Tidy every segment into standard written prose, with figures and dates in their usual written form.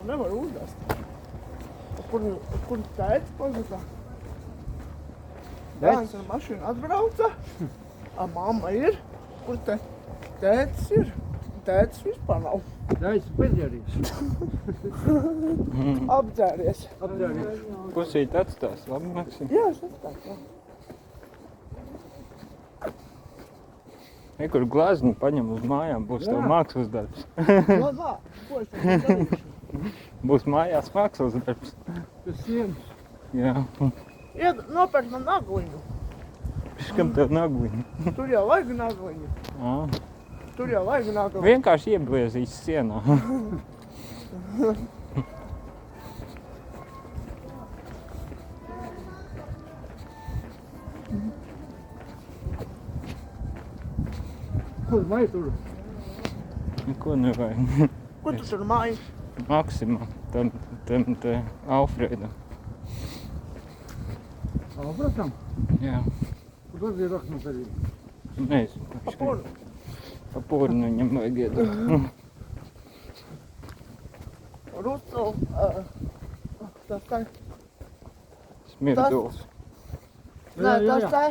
nevar uzvest. Kur tētis pazuda? Bērns ar mašīnu atbrauca. Mamma ir. Kur tētis ir? Tētis vispār nav. Tētis bezjārīgs. Apdzēries. Pusīt atstās, labi, Maksim? Jā, es atstāju. Kur glaznu paņem uz mājām, būs tev mākslas darbs. Lā, ko es tev darīšu? Būs mājās mākslas darbs. Tas sienas. Jā. Nopērk man nagliņu. Kam tev nagliņu? Tur jau vajag nagliņu. Tur jau vajag nagliņu. Vienkārši iebliezīs sienā. Kur māja tur? Neko nevajag. Ko tu tur māji? Maksimā, tam te Alfredam. Alfredam? Jā. Kur tas ir rakstams arī? Nezinu. Papūrnu viņam vajag iedot. Rucu, tas tā. Smirduls. Nē, tas tā.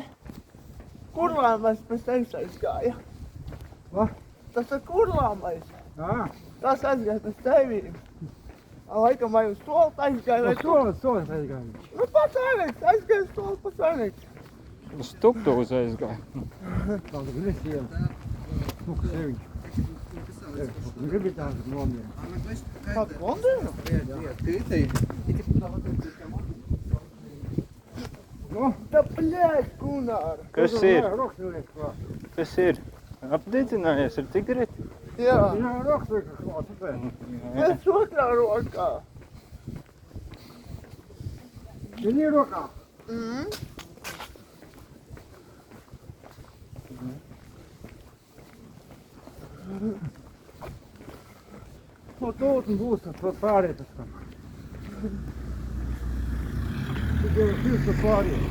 Kurlāmais pēc tevis aizgāja. Va? Tas ir kurlāmais. Jā. Tas aizgāja pēc tevīm. Laikam vai uz stolta aizgāja vai Solis aizgāja. Nu, pats saimnieks, aizgāja uz stolta pats saimnieks. Uz Tuktūzu aizgāja. Tāda grisija. Nu, kas seviņš. Gribi tādu nomieru. Kādu Londonu? Nu? Da, bļēd, Gunār. Kas ir? Roksniliek klāt. Kas ir? Apdedzinājies ar cigareti? Jā, Jā, roksniliek klāt. es otrā rokā. Viņi ir rokā. Nu, tūt un būs tas pārēt. Tu jau šis tas pārēt.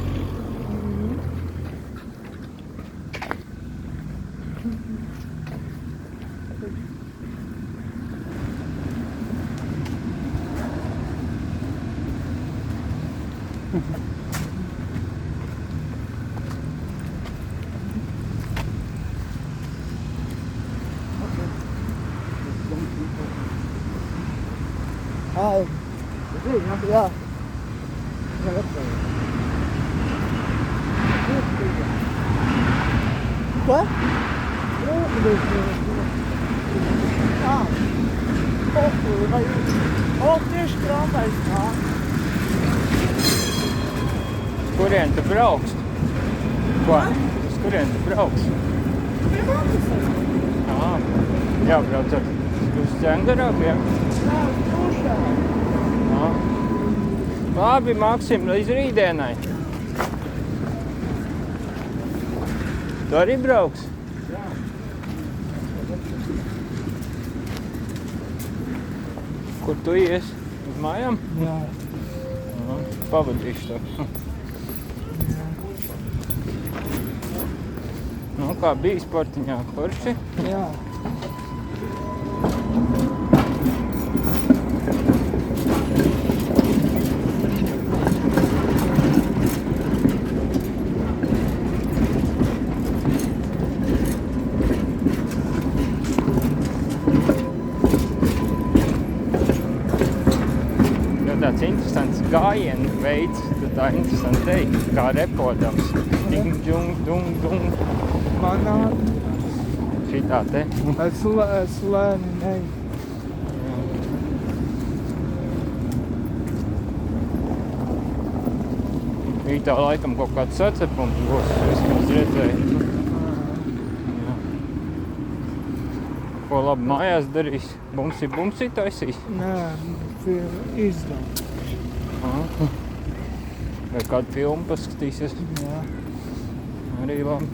Ai, Zini, jā. Ko? Tieši krāpais nāk. Kurien tu braukst? Ko? Uz kurien tu braukst? Pie mammas aizgāja. Jābrauc uz Cengarāpiem? Jā, uz dušā. Labi, Maksim, līdz rītdienai. Tu arī brauks? Jā. Kur tu ies? Uz mājām? Jā. Pavadīšu tev. Nu, kā bija sportiņā, forši? Jā. Tāds interesants gājienu veids, tad tā interesanti teikt, kā repodams. Ding, dung, dung, dung. Manā. Šitā te. Es lēni neju. Rītā laikam kaut kāds sacepums būs, vismaz redzēju. Jā. Ko labi mājās darīs? Bumsi taisīs? Nē, izdevums. Vai kādu filmu paskatīsies? Jā. Arī labi.